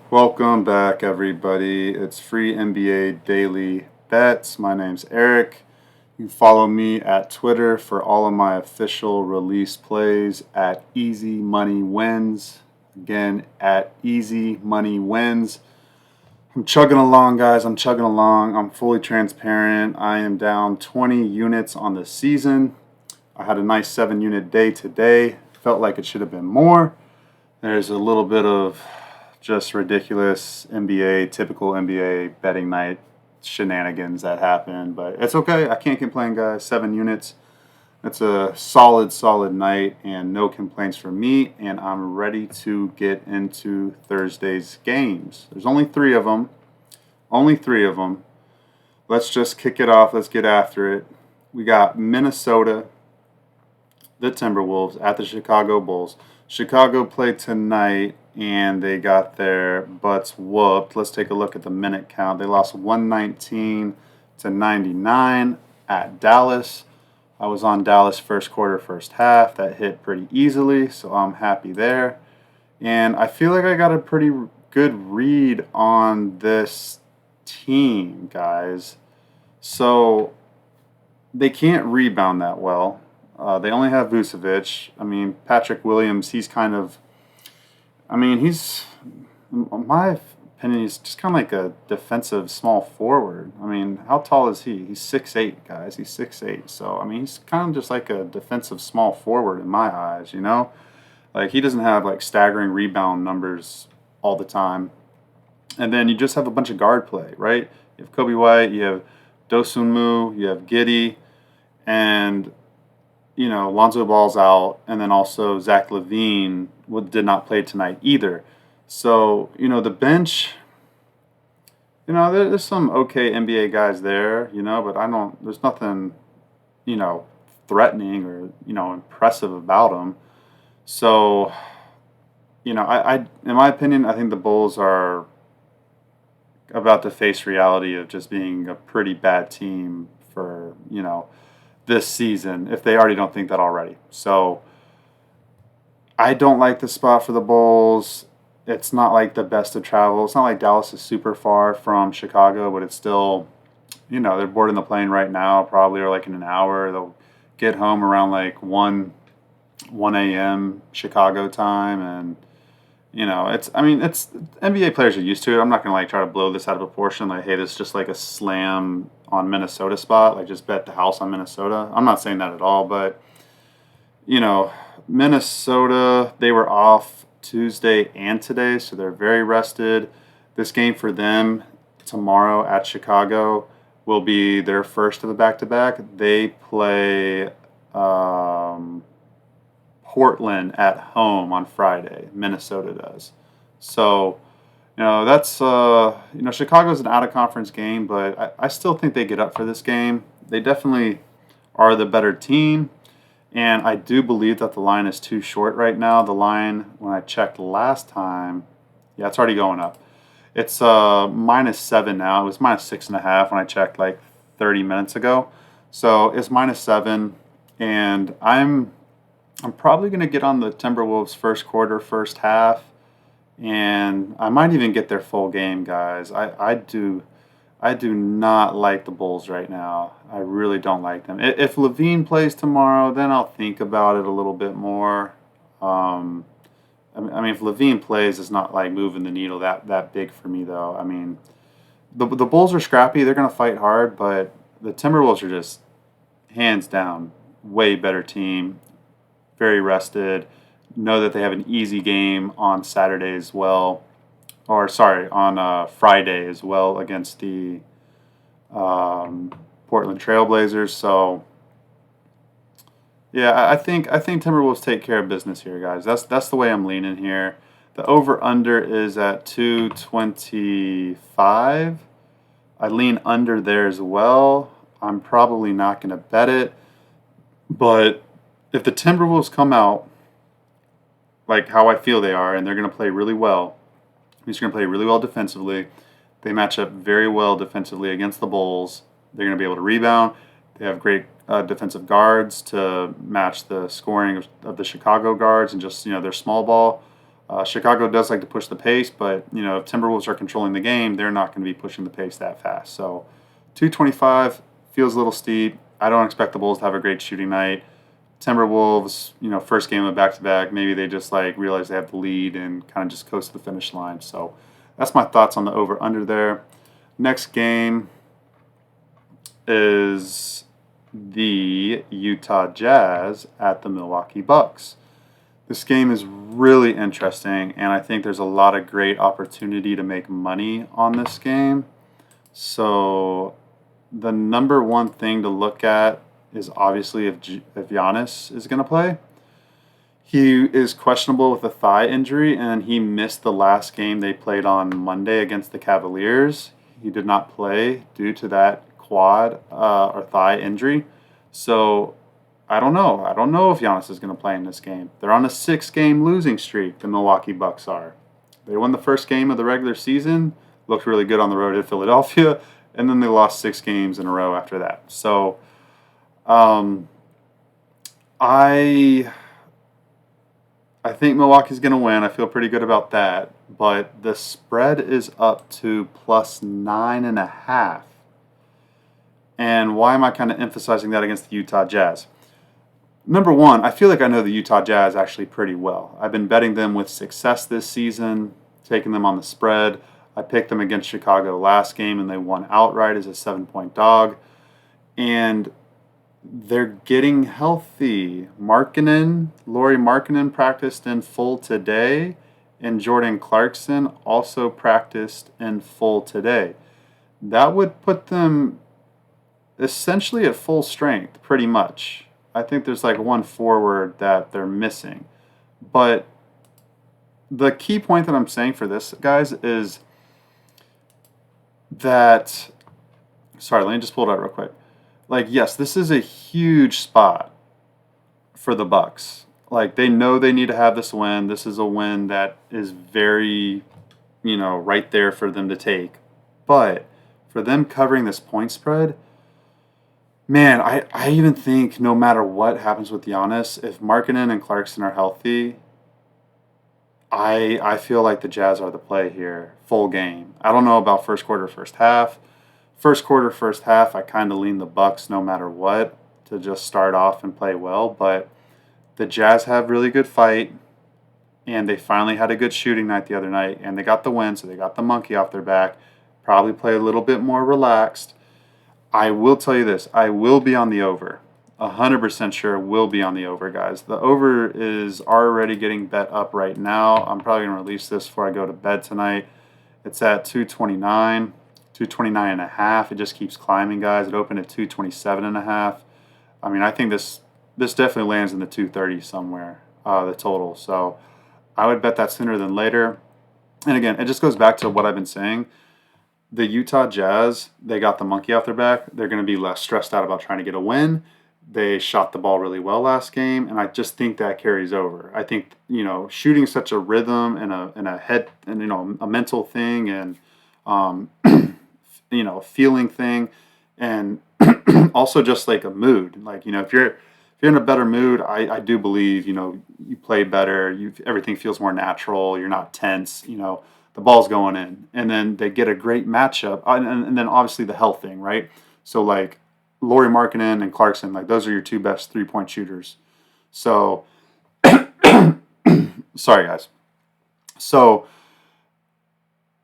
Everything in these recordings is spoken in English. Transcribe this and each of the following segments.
Welcome back, everybody. It's free NBA Daily Bets. My name's Eric. You can follow me at Twitter for all of my official release plays at Easy Money Wins. Again, at Easy Money Wins. I'm chugging along, guys. I'm chugging along. I'm fully transparent. I am down 20 units on the season. I had a nice 7 unit day today. Felt like it should have been more. There's a little bit of just ridiculous typical NBA betting night shenanigans that happen, but it's okay. I can't complain, guys. 7 units. It's a solid night and no complaints from me, and I'm ready to get into Thursday's games. There's only three of them. Only three of them. Let's just kick it off. Let's get after it. We got Minnesota, the Timberwolves, at the Chicago Bulls. Chicago played tonight and they got their butts whooped. Let's take a look at the minute count. They lost 119 to 99 at Dallas. I was on Dallas first quarter, first half. That hit pretty easily, so I'm happy there. And I feel like I got a pretty good read on this team, guys. So they can't rebound that well. They only have Vucevic. I mean, Patrick Williams, he's kind of, in my opinion, he's just kind of like a defensive small forward. I mean, how tall is he? He's 6'8", guys. He's 6'8". So, I mean, he's kind of just like a defensive small forward in my eyes, you know? Like, he doesn't have like staggering rebound numbers all the time. And then you just have a bunch of guard play, right? You have Kobe White, you have Dosunmu, you have Giddey, and Lonzo Ball's out, and then also Zach LaVine did not play tonight either. So, the bench, there's some okay NBA guys there, but there's nothing, you know, threatening or, impressive about them. So, in my opinion, I think the Bulls are about to face reality of just being a pretty bad team for, this season, if they already don't think that already. So I don't like the spot for the Bulls. It's not like the best of travel. It's not like Dallas is super far from Chicago, but it's still, they're boarding the plane right now, probably, or like in an hour. They'll get home around like 1 a.m. Chicago time. And, it's NBA players are used to it. I'm not going to like try to blow this out of proportion. Like, hey, this is just like a slam on Minnesota spot. Like, just bet the house on Minnesota. I'm not saying that at all, but, Minnesota, they were off Tuesday and today, so they're very rested. This game for them tomorrow at Chicago will be their first of a back-to-back. They play Portland at home on Friday. Minnesota does. So, that's, Chicago's an out-of-conference game, but I still think they get up for this game. They definitely are the better team. And I do believe that the line is too short right now. The line, when I checked last time, yeah, it's already going up. It's -7 now. It was -6.5 when I checked like 30 minutes ago. So it's -7, and I'm probably going to get on the Timberwolves first quarter, first half, and I might even get their full game, guys. I do not like the Bulls right now. I really don't like them. If LaVine plays tomorrow, then I'll think about it a little bit more. I mean, if LaVine plays, it's not like moving the needle that big for me, though. I mean, the Bulls are scrappy. They're going to fight hard, but the Timberwolves are just hands down way better team. Very rested. Know that they have an easy game on Saturday as well, or sorry, on Friday as well against the Portland Trailblazers. So yeah, I think Timberwolves take care of business here, guys. That's the way I'm leaning here. The over under is at 225. I lean under there as well. I'm probably not going to bet it, but if the Timberwolves come out like how I feel they are, and they're going to play really well, he's going to play really well defensively. They match up very well defensively against the Bulls. They're going to be able to rebound. They have great defensive guards to match the scoring of the Chicago guards and just their small ball. Chicago does like to push the pace, but if Timberwolves are controlling the game, they're not going to be pushing the pace that fast. So 225 feels a little steep. I don't expect the Bulls to have a great shooting night. Timberwolves, first game of back-to-back, maybe they just like realize they have the lead and kind of just coast to the finish line. So that's my thoughts on the over-under there. Next game is the Utah Jazz at the Milwaukee Bucks. This game is really interesting, and I think there's a lot of great opportunity to make money on this game. So the number one thing to look at is obviously if Giannis is going to play. He is questionable with a thigh injury, and he missed the last game they played on Monday against the Cavaliers. He did not play due to that quad or thigh injury. So I don't know. I don't know if Giannis is going to play in this game. They're on a 6-game losing streak, the Milwaukee Bucks are. They won the first game of the regular season, looked really good on the road at Philadelphia, and then they lost 6 games in a row after that. So I think Milwaukee's going to win. I feel pretty good about that. But the spread is up to plus 9.5. And why am I kind of emphasizing that against the Utah Jazz? Number one, I feel like I know the Utah Jazz actually pretty well. I've been betting them with success this season, taking them on the spread. I picked them against Chicago last game, and they won outright as a 7-point dog. And they're getting healthy. Lauri Markkanen practiced in full today, and Jordan Clarkson also practiced in full today. That would put them essentially at full strength, pretty much. I think there's like one forward that they're missing. But the key point that I'm saying for this, guys, is that... Sorry, let me just pull it out real quick. Like, yes, this is a huge spot for the Bucks. Like, they know they need to have this win. This is a win that is very, right there for them to take. But for them covering this point spread, man, I even think no matter what happens with Giannis, if Markkanen and Clarkson are healthy, I feel like the Jazz are the play here, full game. I don't know about first quarter, first half. First quarter, first half, I kind of lean the Bucks no matter what to just start off and play well. But the Jazz have really good fight, and they finally had a good shooting night the other night, and they got the win, so they got the monkey off their back. Probably play a little bit more relaxed. I will tell you this. I will be on the over. 100% sure will be on the over, guys. The over is already getting bet up right now. I'm probably going to release this before I go to bed tonight. It's at 229, 229.5. It just keeps climbing, guys. It opened at 227.5. I mean, I think this definitely lands in the 230 somewhere, the total. So I would bet that sooner than later. And again, it just goes back to what I've been saying. The Utah Jazz, they got the monkey off their back. They're going to be less stressed out about trying to get a win. They shot the ball really well last game, and I just think that carries over. I think, shooting such a rhythm and a head and, a mental thing and, feeling thing, and also just like a mood. Like, if you're in a better mood, I do believe, you play better. Everything feels more natural. You're not tense, the ball's going in, and then they get a great matchup, and then obviously the health thing, right? So like Lauri Markkanen and Clarkson, like those are your two best 3-point shooters. So, sorry guys. So,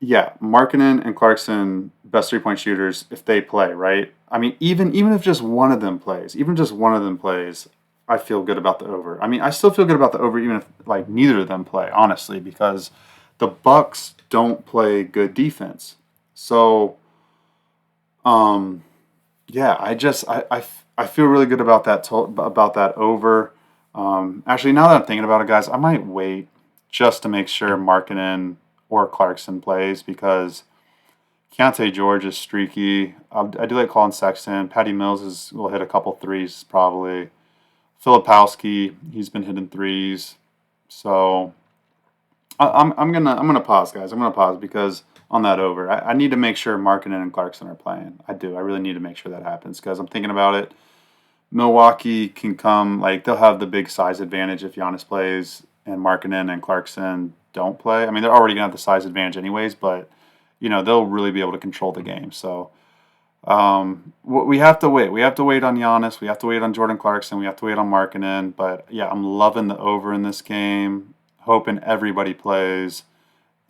yeah, Markkanen and Clarkson, best 3-point shooters if they play, right? I mean, even if just one of them plays, I feel good about the over. I mean, I still feel good about the over even if like neither of them play, honestly, because the Bucks don't play good defense. So, yeah, I feel really good about that over. Actually, now that I'm thinking about it, guys, I might wait just to make sure Markkanen or Clarkson plays because Keontae George is streaky. I do like Colin Sexton. Patty Mills will hit a couple threes probably. Filipowski, he's been hitting threes. So I'm gonna pause, guys. I'm gonna pause because on that over, I need to make sure Markkanen and Clarkson are playing. I do. I really need to make sure that happens because I'm thinking about it. Milwaukee can come, like they'll have the big size advantage if Giannis plays, and Markkanen and Clarkson don't play. I mean, they're already going to have the size advantage anyways, but, they'll really be able to control the game. So we have to wait. We have to wait on Giannis. We have to wait on Jordan Clarkson. We have to wait on Markkanen. But, yeah, I'm loving the over in this game, hoping everybody plays.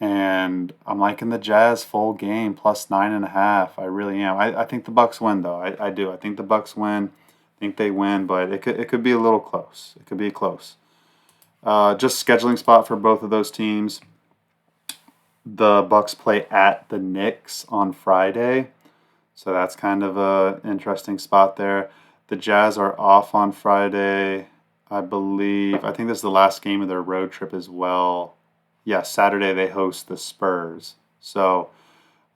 And I'm liking the Jazz full game plus 9.5. I really am. I think the Bucks win though. I do. I think the Bucks win. I think they win, but it could be a little close. It could be close. Just scheduling spot for both of those teams. The Bucks play at the Knicks on Friday, so that's kind of a interesting spot there. The Jazz are off on Friday, I believe. I think this is the last game of their road trip as well. Yeah, Saturday they host the Spurs. So,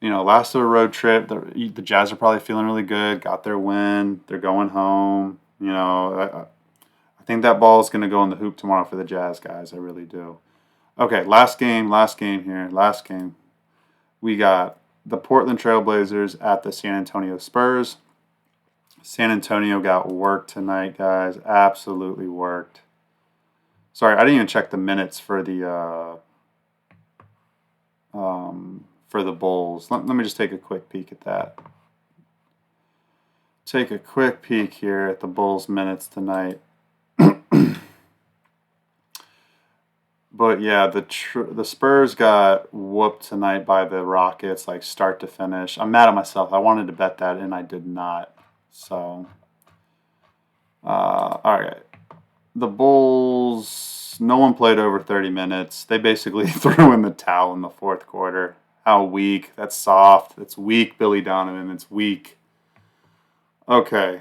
last of a road trip. The Jazz are probably feeling really good. Got their win. They're going home. I think that ball is going to go in the hoop tomorrow for the Jazz guys. I really do. Okay, last game here. Last game. We got the Portland Trailblazers at the San Antonio Spurs. San Antonio got worked tonight, guys. Absolutely worked. Sorry, I didn't even check the minutes for the Bulls. Let me just take a quick peek at that. Take a quick peek here at the Bulls minutes tonight. But yeah, the Spurs got whooped tonight by the Rockets, like start to finish. I'm mad at myself. I wanted to bet that and I did not. So, all right. The Bulls, no one played over 30 minutes. They basically threw in the towel in the fourth quarter. How weak. That's soft. It's weak, Billy Donovan. It's weak. Okay.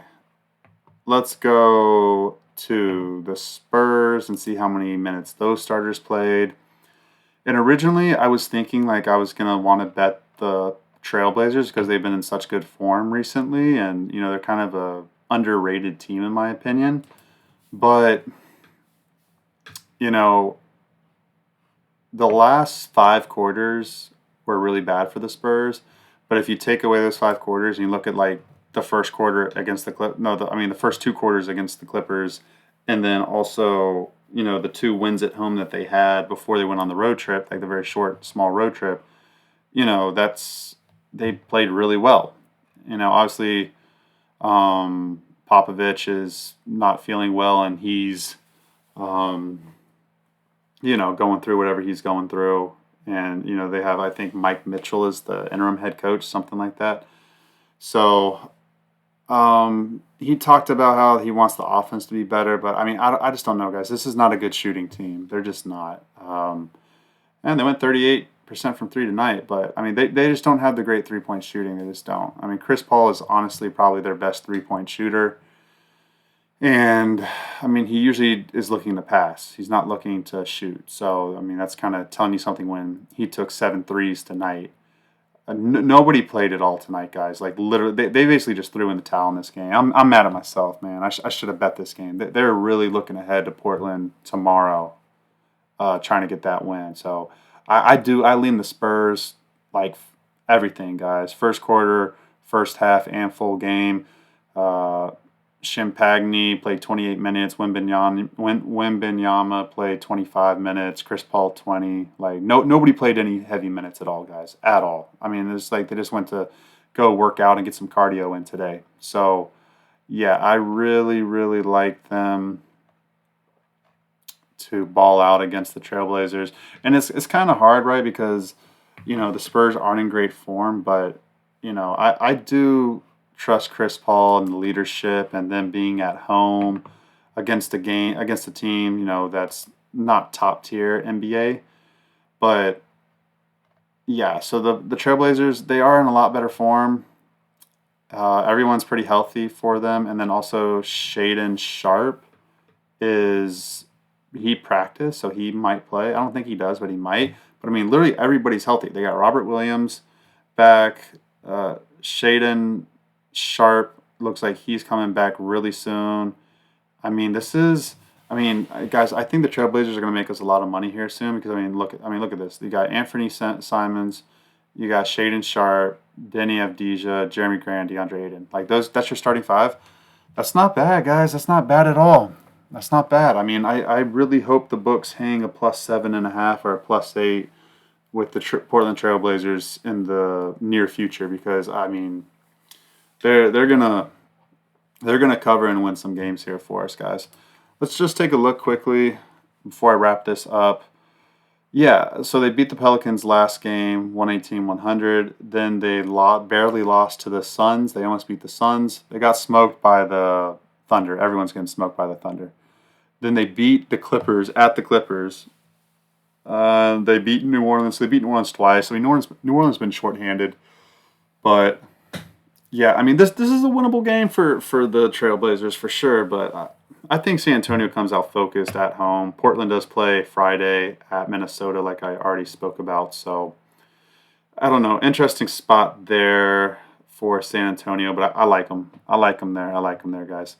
Let's go to the Spurs and see how many minutes those starters played. And originally, I was thinking like I was going to want to bet the Trailblazers because they've been in such good form recently. And, they're kind of a underrated team in my opinion. But, the last 5 quarters were really bad for the Spurs. But if you take away those 5 quarters and you look at like the first quarter against the first 2 quarters against the Clippers, and then also, the 2 wins at home that they had before they went on the road trip, like the very short, small road trip, they played really well. Obviously, Popovich is not feeling well, and he's, going through whatever he's going through. And, they have, I think, Mike Mitchell is the interim head coach, something like that. So, he talked about how he wants the offense to be better, but, I just don't know, guys. This is not a good shooting team. They're just not. And they went 38% from 3 tonight, but, they just don't have the great three-point shooting. They just don't. Chris Paul is honestly probably their best three-point shooter. And, he usually is looking to pass. He's not looking to shoot. So, that's kind of telling you something when he took 7 threes tonight. Nobody played at all tonight, guys. Like, literally, they basically just threw in the towel in this game. I'm mad at myself, man. I should have bet this game. They're really looking ahead to Portland tomorrow, trying to get that win. So, I lean the Spurs, like, everything, guys. First quarter, first half, and full game. Shimpagni played 28 minutes. Wembanyama played 25 minutes. Chris Paul 20. Like nobody played any heavy minutes at all, guys, at all. It's like they just went to go work out and get some cardio in today. So, yeah, I really, really like them to ball out against the Trailblazers, and it's kind of hard, right? Because the Spurs aren't in great form, but I do trust Chris Paul and the leadership and them being at home against a team, that's not top tier NBA. But yeah, so the Trailblazers, they are in a lot better form. Everyone's pretty healthy for them. And then also Shaedon Sharpe he practiced, so he might play. I don't think he does, but he might. But literally everybody's healthy. They got Robert Williams back, Shaedon Sharpe looks like he's coming back really soon. Guys, I think the Trailblazers are going to make us a lot of money here soon because look at this. You got Anthony Simons, you got Shaedon Sharpe, Denny Avdija, Jeremy Grant, DeAndre Ayton. Like that's your starting 5. That's not bad, guys. That's not bad at all. That's not bad. I mean, I really hope the books hang a +7.5 or a +8 with the Portland Trailblazers in the near future because I mean they're gonna cover and win some games here for us, guys. Let's just take a look quickly before I wrap this up. Yeah, so they beat the Pelicans last game, 118-100. Then they barely lost to the Suns. They almost beat the Suns. They got smoked by the Thunder. Everyone's getting smoked by the Thunder. Then they beat the Clippers at the Clippers. They beat New Orleans. They beat New Orleans twice. I mean, New Orleans has been shorthanded, but yeah, I mean this is a winnable game for the Trailblazers for sure. But I think San Antonio comes out focused at home. Portland does play Friday at Minnesota, like I already spoke about. So I don't know, interesting spot there for San Antonio, but I like them. I like them there. I like them there, guys.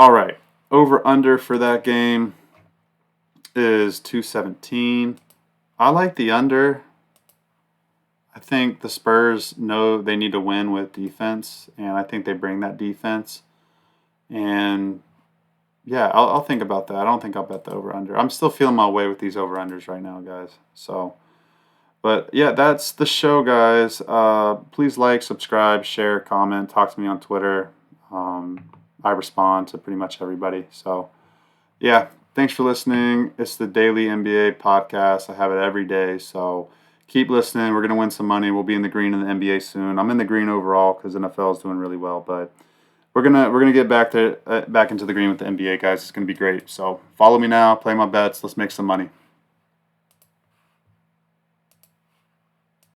All right, over under for that game is 217. I like the under. I think the Spurs know they need to win with defense, and I think they bring that defense. And yeah, I'll think about that. I don't think I'll bet the over under. I'm still feeling my way with these over unders right now, guys. So, but yeah, that's the show, guys. Please like, subscribe, share, comment, talk to me on Twitter. I respond to pretty much everybody. So, yeah, thanks for listening. It's the Daily NBA podcast. I have it every day. So keep listening. We're going to win some money. We'll be in the green in the NBA soon. I'm in the green overall because NFL is doing really well. But we're gonna get back into the green with the NBA, guys. It's going to be great. So follow me now. Play my bets. Let's make some money.